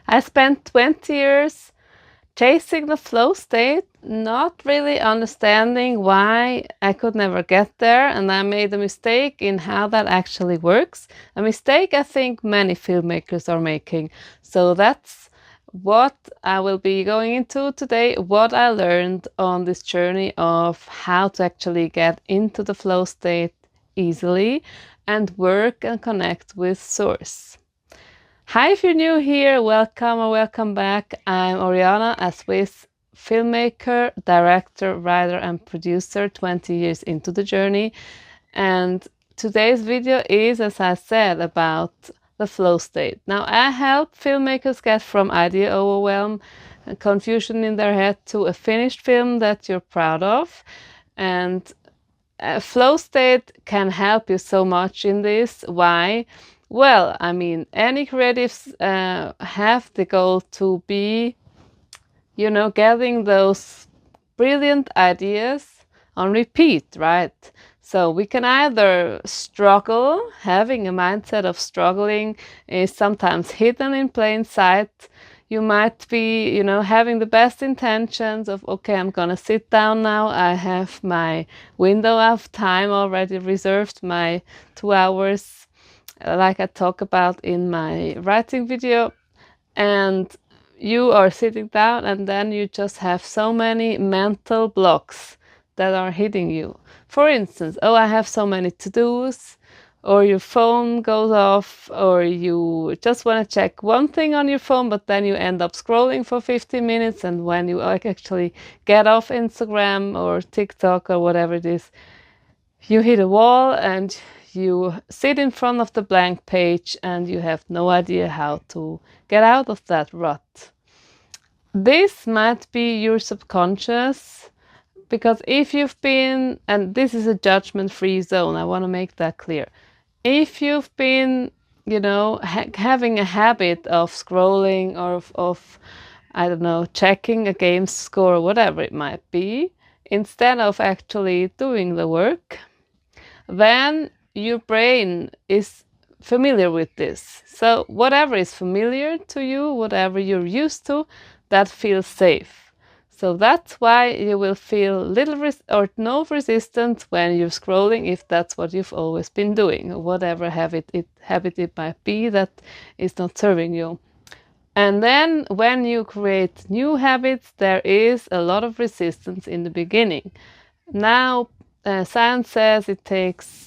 I spent 20 years chasing the flow state, not really understanding why I could never get there, and I made a mistake in how that actually works. A mistake I think many filmmakers are making. So that's what I will be going into today, what I learned on this journey of how to actually get into the flow state easily and work and connect with source. Hi, if you're new here, welcome or welcome back. I'm Oriana, a Swiss filmmaker, director, writer, and producer, 20 years into the journey. And today's video is, as I said, about the flow state. Now, I help filmmakers get from idea overwhelm and confusion in their head to a finished film that you're proud of. And flow state can help you so much in this. Why? Well, I mean, any creatives have the goal to be, getting those brilliant ideas on repeat, right? So we can either struggle, having a mindset of struggling is sometimes hidden in plain sight. You might be, having the best intentions of, okay, I'm gonna sit down now. I have my window of time already reserved, my 2 hours, like I talk about in my writing video. And you are sitting down and then you just have so many mental blocks that are hitting you. For instance, oh, I have so many to-dos, or your phone goes off, or you just want to check one thing on your phone, but then you end up scrolling for 15 minutes, and when you actually get off Instagram or TikTok or whatever it is, you hit a wall and you sit in front of the blank page and you have no idea how to get out of that rut. This might be your subconscious, because if you've been, and this is a judgment-free zone, I want to make that clear. If you've been, having a habit of scrolling or of, I don't know, checking a game score or whatever it might be, instead of actually doing the work, then your brain is familiar with this. So whatever is familiar to you, whatever you're used to, that feels safe. So that's why you will feel little or no resistance when you're scrolling, if that's what you've always been doing, or whatever habit it might be that is not serving you. And then when you create new habits, there is a lot of resistance in the beginning. Now, science says it takes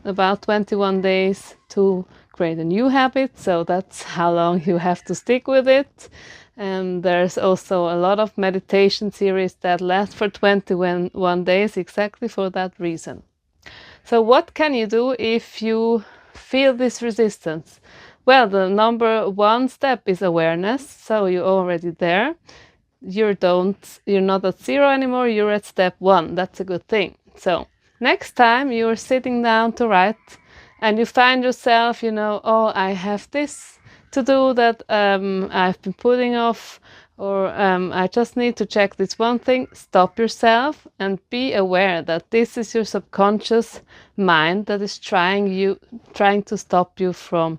about 21 days to create a new habit, so that's how long you have to stick with it. And there's also a lot of meditation series that last for 21 days exactly for that reason. So what can you do if you feel this resistance? Well, the number one step is awareness. So you're already there. You're not at zero anymore, you're at step one. That's a good thing. So next time you're sitting down to write and you find yourself, oh, I have this to do that I've been putting off, or I just need to check this one thing, stop yourself and be aware that this is your subconscious mind that is trying to stop you from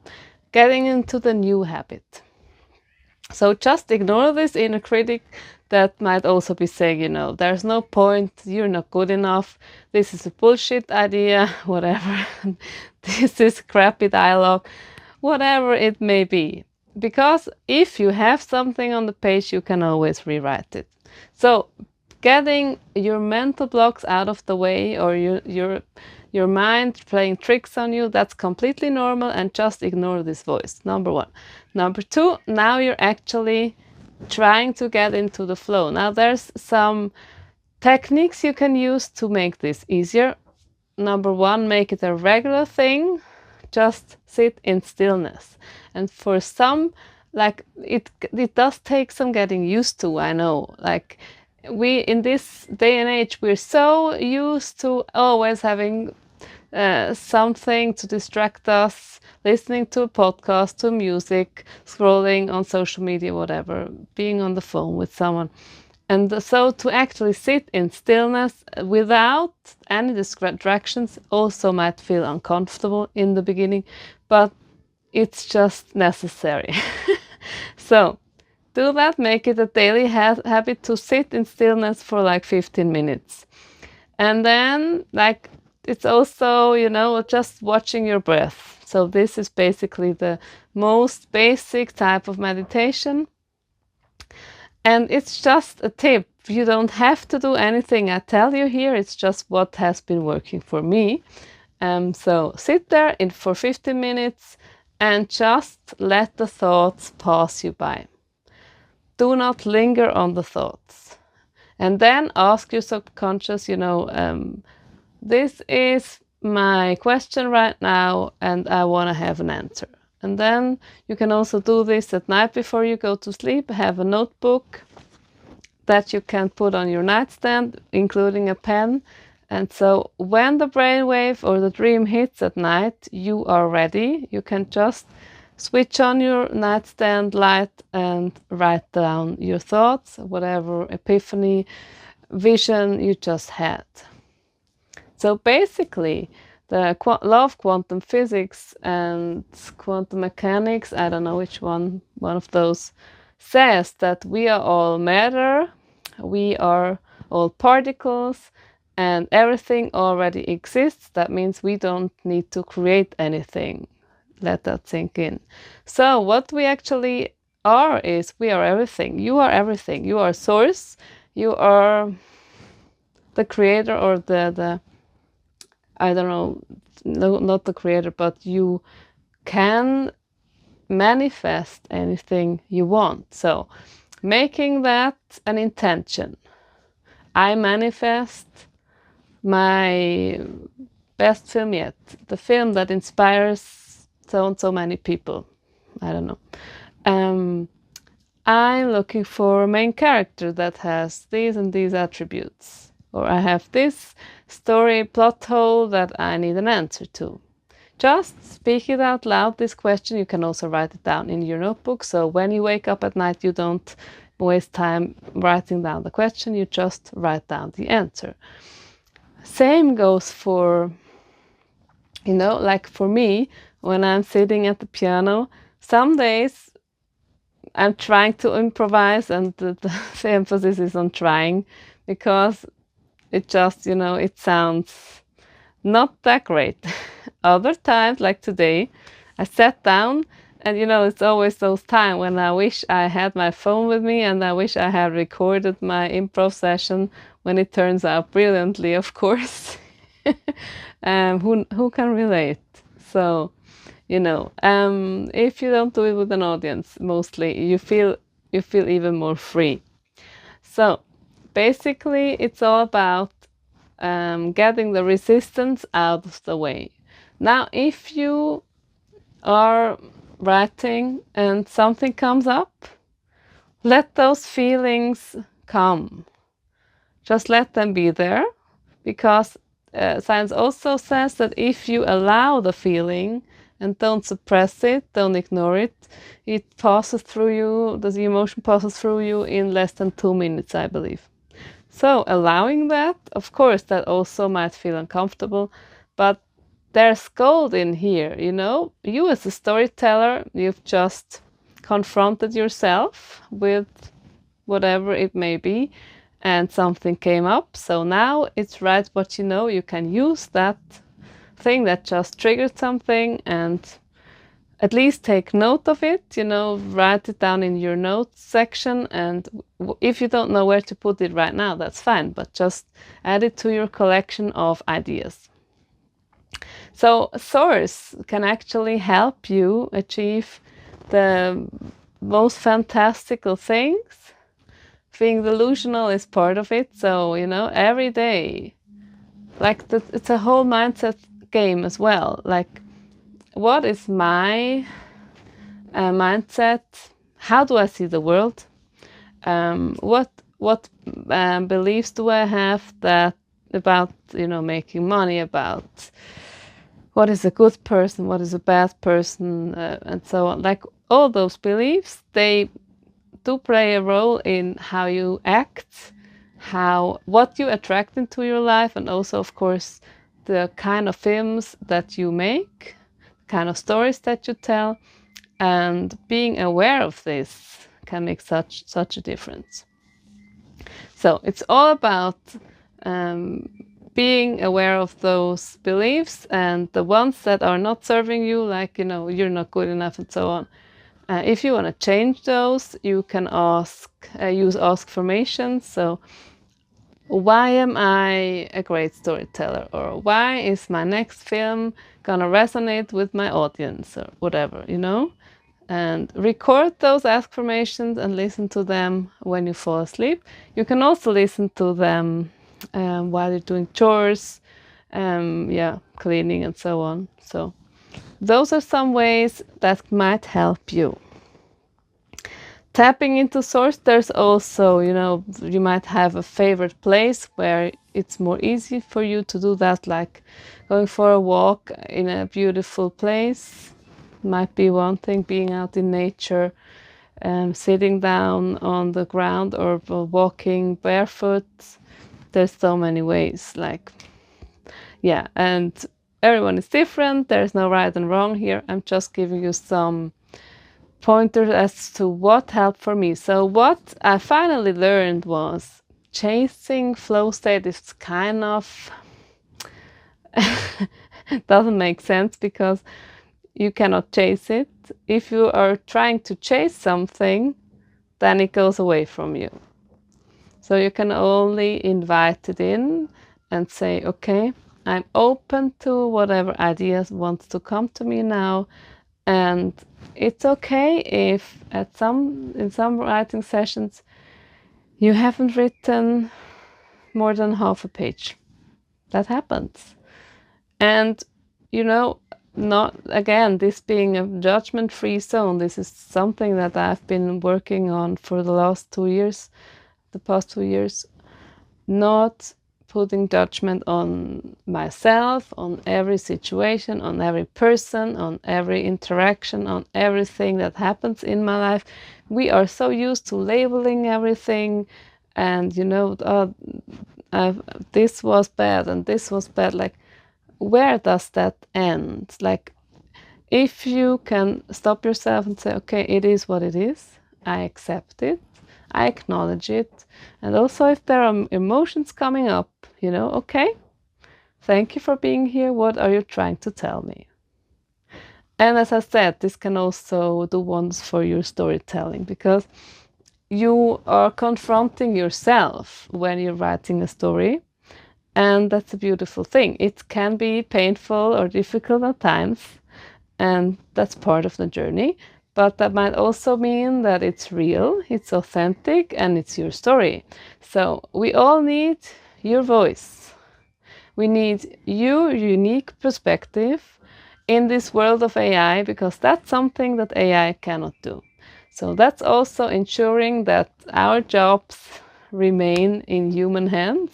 getting into the new habit. So just ignore this inner critic that might also be saying, there's no point, you're not good enough, this is a bullshit idea, whatever, this is crappy dialogue, whatever it may be. Because if you have something on the page, you can always rewrite it. So getting your mental blocks out of the way, or your mind playing tricks on you, that's completely normal, and just ignore this voice, number one. Number two, now you're actually trying to get into the flow. Now there's some techniques you can use to make this easier. Number one, make it a regular thing. Just sit in stillness. And for some, like it does take some getting used to, I know. Like we, in this day and age, we're so used to always having something to distract us, listening to a podcast, to music, scrolling on social media, whatever, being on the phone with someone. And so to actually sit in stillness without any distractions also might feel uncomfortable in the beginning, but it's just necessary. So do that, make it a daily habit to sit in stillness for like 15 minutes. And then, like, it's also, just watching your breath. So this is basically the most basic type of meditation. And it's just a tip. You don't have to do anything I tell you here. It's just what has been working for me. So sit there for 15 minutes and just let the thoughts pass you by. Do not linger on the thoughts. And then ask your subconscious, this is my question right now and I want to have an answer. And then you can also do this at night before you go to sleep. Have a notebook that you can put on your nightstand, including a pen. And so when the brainwave or the dream hits at night, you are ready. You can just switch on your nightstand light and write down your thoughts, whatever epiphany, vision you just had. So basically, the law of quantum physics and quantum mechanics, I don't know which one of those, says that we are all matter, we are all particles, and everything already exists. That means we don't need to create anything. Let that sink in. So what we actually are is we are everything. You are everything. You are source. You are the creator, or the I don't know, no, not the creator, but you can manifest anything you want. So making that an intention. I manifest my best film yet, the film that inspires so and so many people. I don't know. I'm looking for a main character that has these and these attributes. Or I have this story plot hole that I need an answer to. Just speak it out loud, this question. You can also write it down in your notebook. So when you wake up at night, you don't waste time writing down the question. You just write down the answer. Same goes for, like for me, when I'm sitting at the piano, some days I'm trying to improvise, and the emphasis is on trying, because it just, it sounds not that great. Other times, like today, I sat down and, it's always those times when I wish I had my phone with me and I wish I had recorded my improv session when it turns out brilliantly, of course. Who can relate? So, if you don't do it with an audience, mostly you feel even more free. So basically, it's all about getting the resistance out of the way. Now, if you are writing and something comes up, let those feelings come. Just let them be there, because science also says that if you allow the feeling and don't suppress it, don't ignore it, it passes through you, the emotion passes through you in less than 2 minutes, I believe. So allowing that, of course, that also might feel uncomfortable, but there's gold in here, You as a storyteller, you've just confronted yourself with whatever it may be, and something came up. So now it's right what you can use that thing that just triggered something and at least take note of it, write it down in your notes section. And if you don't know where to put it right now, that's fine, but just add it to your collection of ideas. So a source can actually help you achieve the most fantastical things. Being delusional is part of it. So, every day, like it's a whole mindset game as well. Like, what is my mindset? How do I see the world? What beliefs do I have that about making money, about what is a good person, what is a bad person, and so on. Like all those beliefs, they do play a role in how you act, what you attract into your life, and also, of course, the kind of films that you make, kind of stories that you tell. And being aware of this can make such a difference. So it's all about being aware of those beliefs, and the ones that are not serving you, like, you're not good enough and so on. If you want to change those, you can use ask formations. So why am I a great storyteller? Or why is my next film gonna resonate with my audience? Or whatever, and record those affirmations and listen to them when you fall asleep. You can also listen to them while you're doing chores, cleaning and so on. So those are some ways that might help you. Tapping into source, there's also, you might have a favorite place where it's more easy for you to do that, like going for a walk in a beautiful place might be one thing, being out in nature, sitting down on the ground, or walking barefoot. There's so many ways, and everyone is different. There's no right and wrong here. I'm just giving you some pointers as to what helped for me. So what I finally learned was chasing flow state is kind of doesn't make sense, because you cannot chase it. If you are trying to chase something, then it goes away from you. So you can only invite it in and say, okay, I'm open to whatever ideas wants to come to me now. And it's okay if in some writing sessions you haven't written more than half a page. That happens. And not again, this being a judgment-free zone, this is something that I've been working on for the past 2 years, not putting judgment on myself, on every situation, on every person, on every interaction, on everything that happens in my life. We are so used to labeling everything, and this was bad and this was bad. Like, where does that end? Like, if you can stop yourself and say, okay, it is what it is, I accept it, I acknowledge it. And also, if there are emotions coming up, okay, thank you for being here. What are you trying to tell me? And as I said, this can also do wonders for your storytelling, because you are confronting yourself when you're writing a story. And that's a beautiful thing. It can be painful or difficult at times, and that's part of the journey. But that might also mean that it's real, it's authentic, and it's your story. So we all need your voice. We need your unique perspective in this world of AI, because that's something that AI cannot do. So that's also ensuring that our jobs remain in human hands.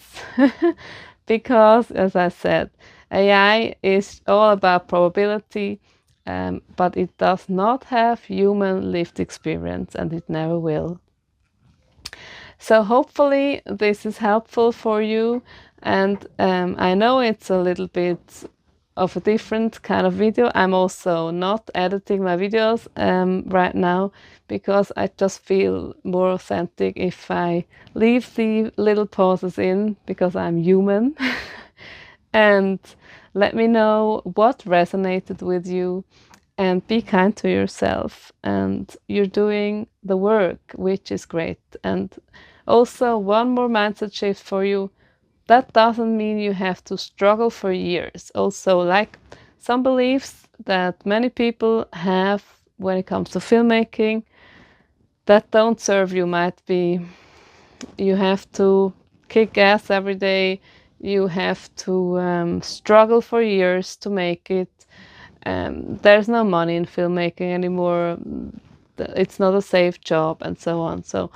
Because, as I said, AI is all about probability, but it does not have human lived experience, and it never will. So hopefully this is helpful for you. And I know it's a little bit of a different kind of video. I'm also not editing my videos right now, because I just feel more authentic if I leave the little pauses in, because I'm human. And let me know what resonated with you, and be kind to yourself. And you're doing the work, which is great. And also, one more mindset shift for you. That doesn't mean you have to struggle for years. Also, like some beliefs that many people have when it comes to filmmaking that don't serve you might be, you have to kick ass every day, you have to struggle for years to make it. There's no money in filmmaking anymore. It's not a safe job, and so on. So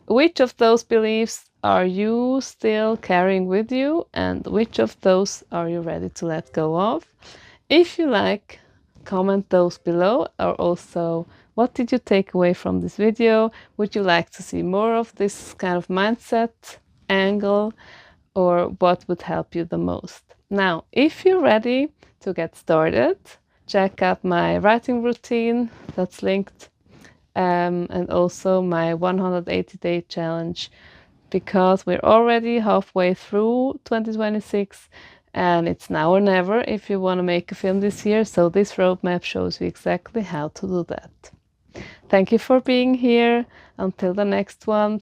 which of those beliefs are you still carrying with you, and which of those are you ready to let go of? If you like, comment those below. Or also, what did you take away from this video? Would you like to see more of this kind of mindset angle, or what would help you the most? Now, if you're ready to get started, check out my writing routine that's linked, and also my 180-day challenge, because we're already halfway through 2026 and it's now or never if you want to make a film this year. So this roadmap shows you exactly how to do that. Thank you for being here. Until the next one,